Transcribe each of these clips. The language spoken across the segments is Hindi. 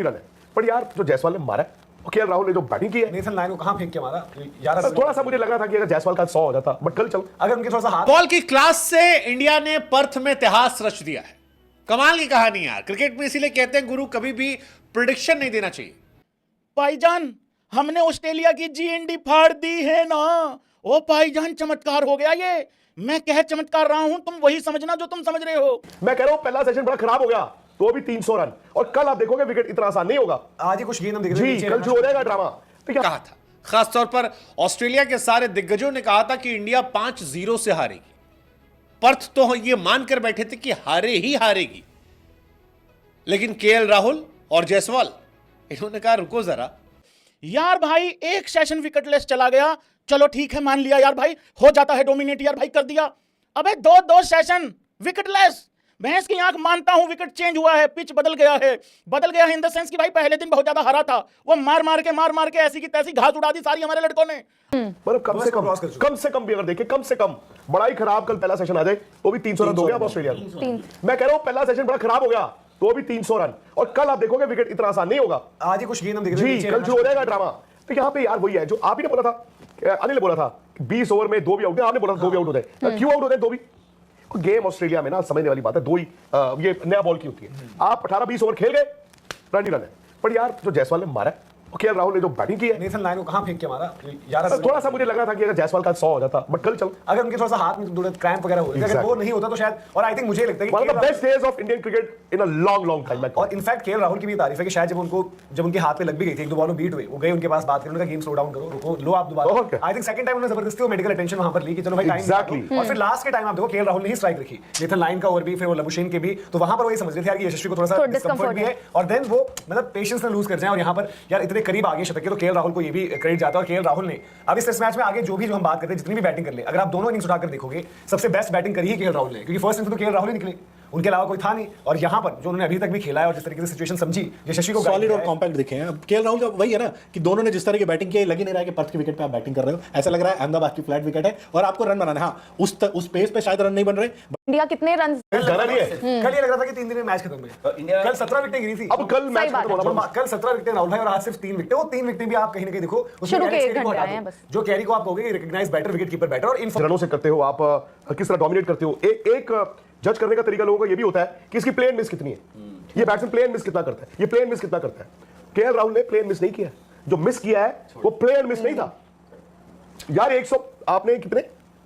रन है। पर यार जो जायसवाल ने मारा है और केएल राहुल ने जो बैटिंग की है, नेथन लायन को कहां फेंक के मारा यार, थोड़ा सा मुझे लग रहा था कि अगर जायसवाल का 100 हो जाता, बट कल चल अगर उनके थोड़ा सा हाथ बॉल की क्लास से इंडिया ने पर्थ में इतिहास रच दिया है। कमाल की कहानी यार। क्रिकेट में इसीलिए कहते हैं गुरु कभी भी प्रेडिक्शन नहीं देना चाहिए। भाईजान हमने ऑस्ट्रेलिया की जीएनडी फाड़ दी है ना। ओ भाईजान चमत्कार हो गया ये। मैं कह चमत्कार रहा हूं, तुम वही समझना जो तुम समझ रहे हो। मैं कह रहा हूं पहला सेशन बड़ा खराब हो गया, तो भी 300 रन, और कल आप देखोगे विकेट इतना आसान नहीं होगा। आज ही कुछ गेंद हम देख जी कल शुरू हो जाएगा ड्रामा। तो क्या कहा था, खासतौर पर ऑस्ट्रेलिया के सारे दिग्गजों ने कहा था कि इंडिया 5-0 से हारेगी। पर्थ तो ये मानकर बैठे थे कि हारे ही हारेगी, लेकिन केएल राहुल और जायसवाल इन्होंने कहा रुको जरा यार भाई एक सेशन विकेटलेस चला गया, चलो ठीक है मान लिया यार भाई, हो जाता है डोमिनेट यार भाई, कर दिया। अबे दो सेशन विकेटलेस, भैंस की आंख मानता हूं विकेट चेंज हुआ है, पिच बदल गया है इन द सेंस कि भाई पहले दिन बहुत ज्यादा हरा था, वो मार के ऐसी की तैसी घास उड़ा दी सारी हमारे लड़कों ने। मतलब कम से कम भी अगर देखें, कम से कम बड़ा ही खराब कल पहला सेशन आ जाए तो भी 300 रन हो गया ऑस्ट्रेलिया को। मैं कह रहा हूं पहला सेशन बड़ा खराब हो गया, तो भी 300 रन, और कल आप देखोगे विकेट इतना आसान नहीं होगा। आज ही कुछ गेंद हम देख जी कल शुरू हो जाएगा ड्रामा। तो यहाँ पे यार वही है जो आप ही ने बोला था, अनिल ने बोला था 20 ओवर में 2 भी आउट है, आपने बोला था 2 भी आउट होते हैं। क्यों आउट होते हैं 2 भी? गेम ऑस्ट्रेलिया में ना समझने वाली बात है, 2 ही ये नया बॉल की होती है। आप 18-20 ओवर खेल गए, रन ही रन है। पर यार जो जायसवाल ने मारा है और केएल राहुल ने जो बैटिंग की है, नेथन लायन को कहां फेंक के मारा यार, थोड़ा सा मुझे लग रहा था कि अगर जायसवाल का 100 हो जाता, बट कल चल अगर उनके थोड़ा सा हाथ में थोड़ा क्रैम्प वगैरह हो, अगर वो नहीं होता तो शायद, और आई थिंक मुझे लगता है कि one of the best days of Indian cricket in a long time. और इनफैक्ट केएल राहुल की भी तारीफ है कि शायद जब उनके हाथ पे लग भी गई थी, 1-2 बॉल में बीट हुए, वो गए उनके पास बात करने का, गेम स्लो डाउन करो, रुको, लो आप दोबारा। आई थिंक सेकंड टाइम उन्होंने जबरदस्ती वो मेडिकल अटेंशन वहां पर ली कि चलो भाई टाइम, और फिर लास्ट के टाइम आप देखो केएल राहुल ने ही स्ट्राइक रखी, नेथन लायन का ओवर भी, फिर वो लबुशेन के भी, तो वहां पर वही समझ रहे थे यार कि यशस्वी को थोड़ा सा डिस्कंफर्ट भी है, और देन वो मतलब पेशेंस ना लूज कर जाए, और यहाँ पर यार इतने करीब आगे शतक के, तो केएल राहुल को ये भी क्रेडिट जाता है। और केएल राहुल ने अब इस टेस्ट मैच में आगे जो हम बात करते हैं, जितनी भी बैटिंग कर ले, अगर आप दोनों इनिंग्स उठाकर देखोगे, सबसे बेस्ट बैटिंग करी है केएल राहुल ने, क्योंकि फर्स्ट इनिंग्स तो केएल राहुल ही निकले, उनके अलावा कोई था नहीं। और यहाँ पर जो उन्होंने अभी तक भी खेला है और जिस तरीके से सिचुएशन समझी, यशस्वी को सॉलिड और कॉम्पैक्ट दिखे हैं। अब केएल राहुल का वही है ना कि दोनों ने जिस तरह की बैटिंग की है, लग ही नहीं रहा है कि पर्थ की विकेट पे आप बैटिंग कर रहे हो, ऐसा लग रहा है अहमदाबाद की फ्लैट विकेट है और आपको रन बनाना है। हाँ, उस पेस पे शायद रन नहीं बन रहे। इंडिया कितने रन कल ये लग रहा था कि 3 दिन में मैच खत्म हुए, कल 17 विकेटें गिरी थी। अब कल मैच खत्म होना, कल 17 विकेटें राहुल भाई, और आज सिर्फ 3 विकेटें। वो 3 विकेटें भी आप कहीं ना कहीं देखो, शुरू के 1 घंटे आए हैं बस, जो कैरी को आप कहोगे recognise batter, wicket keeper batter, और इन रनों से करते हो आप, किस तरह डोमिनेट करते हो। एक जज करने का तरीका लोगों का ये भी होता है कि इसकी प्लेन मिस कितनी है, ये बैट्समैन प्लेन मिस कितना करता है, ये प्लेन मिस कितना करता है। केएल राहुल ने प्लेन मिस नहीं किया, जो मिस किया है वो प्लेन मिस नहीं था यार। 100 आपने कितने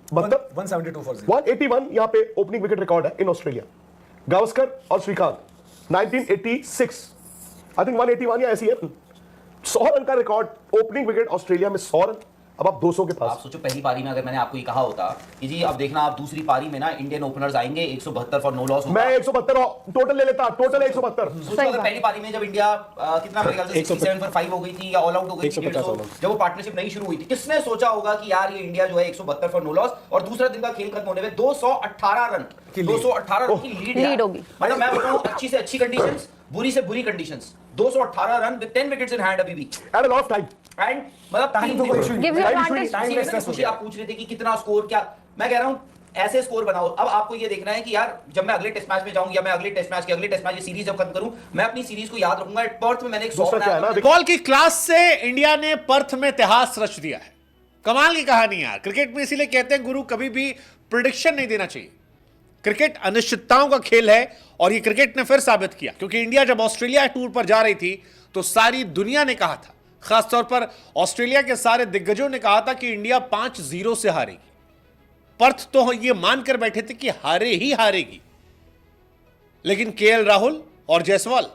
181 यहाँ पे ओपनिंग विकेट रिकॉर्ड है इन ऑस्ट्रेलिया। गावस्कर और श्रीकांत 1986, आई थिंक 181 या ऐसी है। 100 रन का रिकॉर्ड ओपनिंग विकेट ऑस्ट्रेलिया में, 100 रन। अब आप 200 के पास। आप सोचो पहली पारी में अगर मैंने आपको ये कहा होता कि जी अब देखना आप दूसरी पारी में ना इंडियन ओपनर्स आएंगे 172 फॉर नो लॉस, मैं 172 टोटल ले लेता, टोटल 172। सोचो अगर पहली पारी में जब इंडिया कितना मेरे ख्याल से 67 फॉर 5 हो गई थी या ऑल आउट हो गई थी 150, जब वो पार्टनरशिप नहीं शुरू हुई थी, किसने सोचा होगा कि यार ये इंडिया जो है 172 फॉर नो लॉस, और दूसरा दिन का खेल खत्म होने में 218 रन की लीड होगी। मतलब मैं बोल रहा हूं अच्छी से अच्छी कंडीशंस, बुरी से बुरी conditions, 218 run with 10 wickets in hand अभी भी at a loss time. And मतलब टाइम तो कोई इशू नहीं। आप पूछ रहे थे कि कितना स्कोर, क्या मैं कह रहा हूं ऐसे स्कोर बनाओ। अब आपको ये देखना है कि यार जब मैं अगले टेस्ट मैच में जाऊं, या मैं अगले टेस्ट मैच की सीरीज जब खत्म करूं, मैं अपनी सीरीज को याद रखूंगा। पर्थ में मैंने एक 100 बनाया। बॉल की क्लास से इंडिया ने पर्थ में इतिहास रच दिया है। कमाल की कहानी यार। क्रिकेट में इसीलिए कहते हैं गुरु कभी भी प्रेडिक्शन नहीं देना चाहिए। क्रिकेट अनिश्चितताओं का खेल है, और ये क्रिकेट ने फिर साबित किया, क्योंकि इंडिया जब ऑस्ट्रेलिया टूर पर जा रही थी तो सारी दुनिया ने कहा था, खासतौर पर ऑस्ट्रेलिया के सारे दिग्गजों ने कहा था कि इंडिया 5-0 से हारेगी। पर्थ तो ये मानकर बैठे थे कि हारे ही हारेगी, लेकिन केएल राहुल और जायसवाल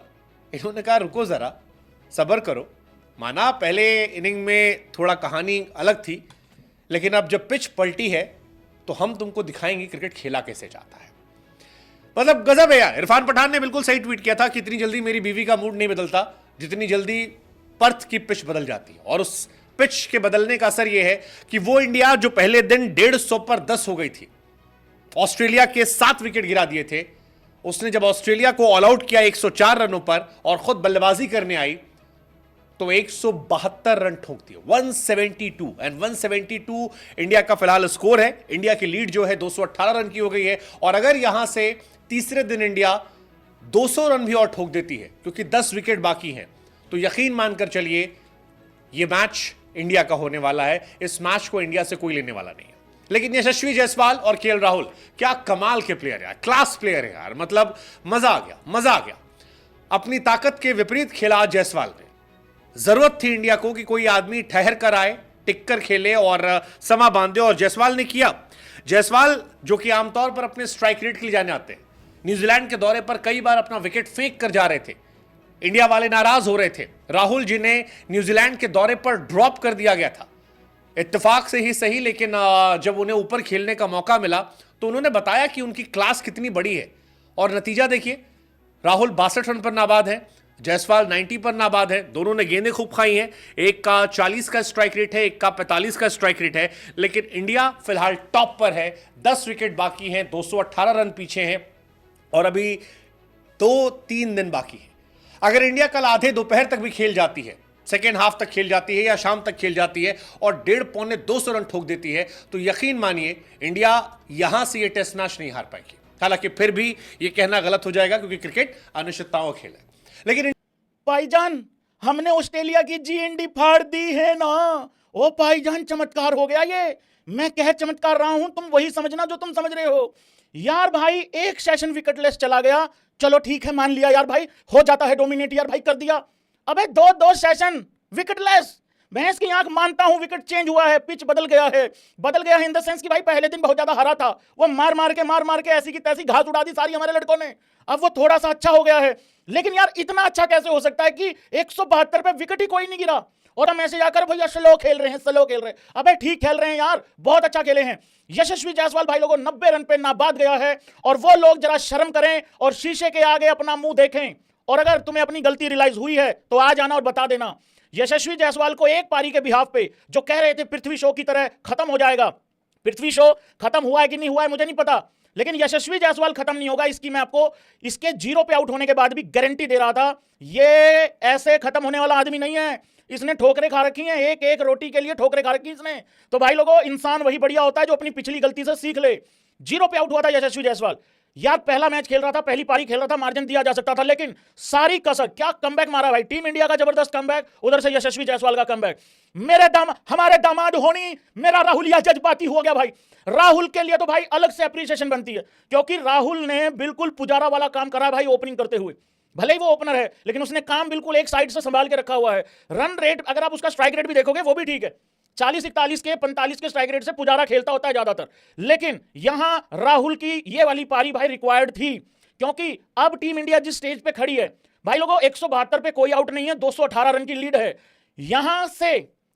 इन्होंने कहा रुको जरा सब्र करो। माना पहले इनिंग में थोड़ा कहानी अलग थी, लेकिन अब जब पिच पलटी है तो हम तुमको दिखाएंगे क्रिकेट खेला कैसे जाता है। मतलब गजब है यार। इरफान पठान ने बिल्कुल सही ट्वीट किया था कि इतनी जल्दी मेरी बीवी का मूड नहीं बदलता जितनी जल्दी पर्थ की पिच बदल जाती है। और उस पिच के बदलने का असर यह है कि वो इंडिया जो पहले दिन 150 पर 10 हो गई थी, ऑस्ट्रेलिया के 7 विकेट गिरा दिए थे, उसने जब ऑस्ट्रेलिया को ऑल आउट किया 104 रनों पर और खुद बल्लेबाजी करने आई तो 172 रन ठोक दिए, 172। एंड 172 इंडिया का फिलहाल स्कोर है। इंडिया की लीड जो है 218 रन की हो गई है। और अगर यहां से तीसरे दिन इंडिया 200 रन भी और ठोक देती है क्योंकि 10 विकेट बाकी हैं, तो यकीन मानकर चलिए ये मैच इंडिया का होने वाला है। इस मैच को इंडिया से कोई लेने वाला नहीं है। लेकिन यशस्वी जायसवाल और केएल राहुल क्या कमाल के प्लेयर है, क्लास प्लेयर है यार, मतलब मजा आ गया, मजा आ गया। अपनी ताकत के विपरीत खेला आज जायसवाल ने। जरूरत थी इंडिया को कि कोई आदमी ठहर कर आए, टिक कर खेले और समा बांधे, और जायसवाल ने किया। जायसवाल जो कि आमतौर पर अपने स्ट्राइक रेट के लिए जाने आते हैं, न्यूजीलैंड के दौरे पर कई बार अपना विकेट फेंक कर जा रहे थे, इंडिया वाले नाराज हो रहे थे। राहुल जिन्हें न्यूजीलैंड के दौरे पर ड्रॉप कर दिया गया था, इत्तेफाक से ही सही, लेकिन जब उन्हें ऊपर खेलने का मौका मिला तो उन्होंने बताया कि उनकी क्लास कितनी बड़ी है। और नतीजा देखिए, राहुल 62 रन पर नाबाद है, जायसवाल 90 पर नाबाद है। दोनों ने गेंदें खूब खाई हैं, एक का 40 का स्ट्राइक रेट है, एक का 45 का स्ट्राइक रेट है, लेकिन इंडिया फिलहाल टॉप पर है। 10 विकेट बाकी हैं, 218 रन पीछे हैं और अभी 2-3 दिन बाकी है। अगर इंडिया कल आधे दोपहर तक भी खेल जाती है, सेकेंड हाफ तक खेल जाती है या शाम तक खेल जाती है और 150-200 रन ठोक देती है, तो यकीन मानिए इंडिया यहां से ये टेस्ट मैच नहीं हार पाएगी। हालांकि फिर भी ये कहना गलत हो जाएगा क्योंकि क्रिकेट अनिश्चितताओं का खेल है। लेकिन भाईजान, हमने ऑस्ट्रेलिया की जीएनडी फाड़ दी है ना। ओ भाईजान, चमत्कार हो गया ये। मैं कह चमत्कार रहा हूं, तुम वही समझना जो तुम समझ रहे हो यार। भाई एक सेशन विकेटलेस चला गया, चलो ठीक है मान लिया यार भाई, हो जाता है डोमिनेट यार भाई, कर दिया। अबे दो सेशन विकेटलेस, भैंस की आंख मानता हूं विकेट चेंज हुआ है, पिच बदल गया है। बदल गया है इन द सेंस कि भाई पहले दिन बहुत ज्यादा हरा था, वो मार मार के ऐसी की तैसी घास उड़ा दी सारी हमारे लड़कों ने। अब वो थोड़ा सा अच्छा हो गया है, लेकिन यार इतना अच्छा कैसे हो सकता है कि 172 पे विकेट ही कोई नहीं गिरा और हम ऐसे जाकर भैया स्लो खेल रहे हैं, स्लो खेल रहे हैं। अबे ठीक खेल रहे हैं यार, बहुत अच्छा खेले हैं। यशस्वी जायसवाल भाई लोगों 90 रन पे नाबाद गया है, और वो लोग जरा शर्म करें और शीशे के आगे अपना मुंह देखें। और अगर तुम्हें अपनी गलती रियलाइज हुई है तो आ जाना और बता देना। यशस्वी जायसवाल को एक पारी के बिहाफ पे जो कह रहे थे पृथ्वी शो की तरह खत्म हो जाएगा, पृथ्वी शो खत्म हुआ है कि नहीं हुआ है मुझे नहीं पता, लेकिन यशस्वी जायसवाल खत्म नहीं होगा, इसकी मैं आपको इसके 0 पे आउट होने के बाद भी गारंटी दे रहा था। ये ऐसे खत्म होने वाला आदमी नहीं है, इसने ठोकरें खा रखी हैं, एक एक रोटी के लिए ठोकरें खा रखी इसने। तो भाई लोगों, इंसान वही बढ़िया होता है जो अपनी पिछली गलती से सीख ले। 0 पे आउट हुआ था यशस्वी जायसवाल यार, पहला मैच खेल रहा था, पहली पारी खेल रहा था, मार्जिन दिया जा सकता था, लेकिन सारी कसर, क्या कमबैक मारा भाई, टीम इंडिया का जबरदस्त कमबैक, उधर से यशस्वी जायसवाल का कमबैक। हमारे दामाद होनी, मेरा राहुलिया जज्बाती हो गया भाई। राहुल के लिए तो भाई अलग से अप्रिसिएशन बनती है, क्योंकि राहुल ने बिल्कुल पुजारा वाला काम करा भाई ओपनिंग करते हुए। भले ही वो ओपनर है, लेकिन उसने काम बिल्कुल एक साइड से संभाल के रखा हुआ है। रन रेट अगर आप उसका स्ट्राइक रेट भी देखोगे वो भी ठीक है, 40-41 के 45 के स्ट्राइक रेट से पुजारा खेलता होता है ज्यादातर। लेकिन यहां राहुल की ये वाली पारी भाई रिक्वायर्ड थी, क्योंकि अब टीम इंडिया जिस स्टेज पे खड़ी है भाई लोगों, 172 पे कोई आउट नहीं है, 218 रन की लीड है। यहां से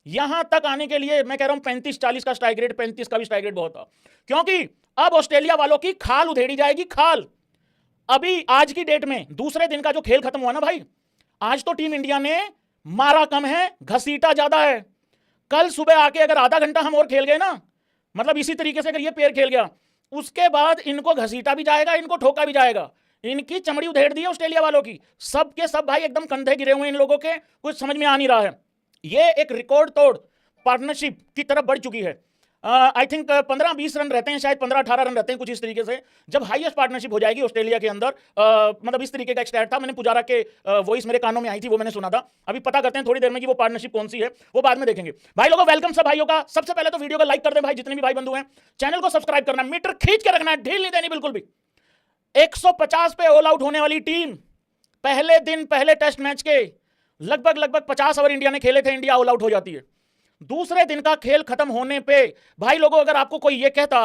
यहां तक आने के लिए मैं कह रहा हूं 35-40 का स्ट्राइक रेट, 35 का भी स्ट्राइक रेट बहुत था, क्योंकि अब ऑस्ट्रेलिया वालों की खाल उधेड़ी जाएगी, खाल। अभी आज की डेट में दूसरे दिन का जो खेल खत्म हुआ ना भाई, आज तो टीम इंडिया ने मारा कम है, घसीटा ज्यादा है। कल सुबह आके अगर आधा घंटा हम और खेल गए ना, मतलब इसी तरीके से अगर ये पेयर खेल गया, उसके बाद इनको घसीटा भी जाएगा, इनको ठोका भी जाएगा। इनकी चमड़ी उधेड़ दी है ऑस्ट्रेलिया वालों की, सब के सब भाई एकदम कंधे गिरे हुए इन लोगों के, कुछ समझ में आ नहीं रहा है। ये एक रिकॉर्ड तोड़ पार्टनरशिप की तरफ बढ़ चुकी है। आई थिंक 15-20 रन रहते हैं, शायद 15-18 रन रहते हैं, कुछ इस तरीके से। जब हाईएस्ट पार्टनरशिप हो जाएगी ऑस्ट्रेलिया के अंदर, मतलब इस तरीके का एक स्टैट था, मैंने पुजारा के वॉइस मेरे कानों में आई थी, वो मैंने सुना था। अभी पता करते हैं थोड़ी देर में कि वो पार्टनरशिप कौन सी है, वो बाद में देखेंगे। भाई लोगों, वेलकम सब भाइयों का। सबसे पहले तो वीडियो को लाइक कर दें भाई, जितने भी भाई बंधु हैं। चैनल को सब्सक्राइब करना, मीटर खींच के रखना है, ढील नहीं देनी बिल्कुल भी। 150 पे ऑल आउट होने वाली टीम, पहले दिन पहले टेस्ट मैच के लगभग 50 ओवर इंडिया ने खेले थे, इंडिया ऑल आउट हो जाती है। दूसरे दिन का खेल खत्म होने पे भाई लोगों, अगर आपको कोई ये कहता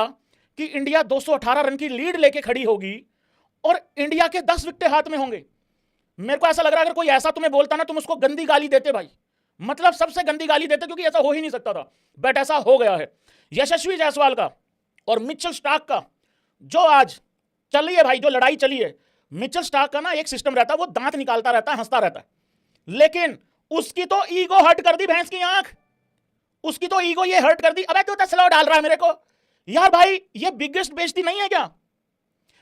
कि इंडिया 218 रन की लीड लेके खड़ी होगी और इंडिया के 10 विकेट हाथ में होंगे, मेरे को ऐसा लग रहा है अगर कोई ऐसा तुम्हें बोलता ना, तुम उसको गंदी गाली देते भाई, मतलब सबसे गंदी गाली देते, क्योंकि ऐसा हो ही नहीं सकता था, बट ऐसा हो गया है। यशस्वी जायसवाल का और मिचेल स्टार्क का जो आज चली है भाई, जो लड़ाई चली है, मिचेल स्टार्क का ना एक सिस्टम रहता है, वो दांत निकालता रहता है, हंसता रहता है, लेकिन उसकी तो ईगो हर्ट कर दी भैंस की आंख, उसकी तो ईगो ये हर्ट कर दी। अबे तू तो स्लो डाल रहा है मेरे को यार भाई, ये बिगेस्ट बेइज्जती नहीं है क्या?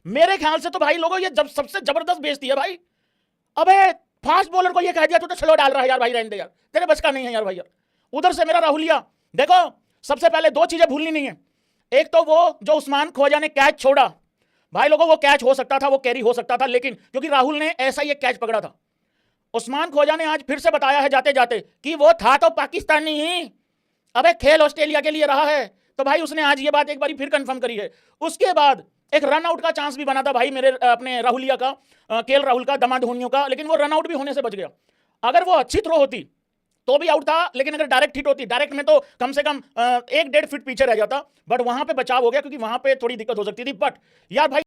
मेरे ख्याल से तो भाई लोगों ये जब सबसे जबरदस्त बेइज्जती है भाई। अबे फास्ट बॉलर को ये कह दिया तू तो स्लो डाल रहा है यार भाई, रहने दे यार, तेरे बस का नहीं है यार भाई। यार उधर से मेरा राहुलिया, देखो सबसे पहले 2 चीजें भूलनी नहीं है। एक तो वो जो उस्मान ख्वाजा ने कैच छोड़ा, भाई लोगों वो कैच हो सकता था, वो कैरी हो सकता था, लेकिन क्योंकि राहुल ने ऐसा ही एक कैच पकड़ा था। उस्मान खोजा ने आज फिर से बताया है जाते जाते कि वो था तो पाकिस्तानी ही, अबे खेल ऑस्ट्रेलिया के लिए रहा है। तो भाई उसने आज ये बात एक बार फिर कंफर्म करी है। उसके बाद एक रन आउट का चांस भी बना था भाई मेरे अपने राहुलिया का, केएल राहुल का, दमा धोनियों का, लेकिन वो रन आउट भी होने से बच गया। अगर वो अच्छी थ्रो होती तो भी आउट था, लेकिन अगर डायरेक्ट हिट होती, डायरेक्ट में तो कम से कम 1-1.5 फीट पीछे रह जाता, बट वहां पे बचाव हो गया क्योंकि वहां पे थोड़ी दिक्कत हो सकती थी। बट यार भाई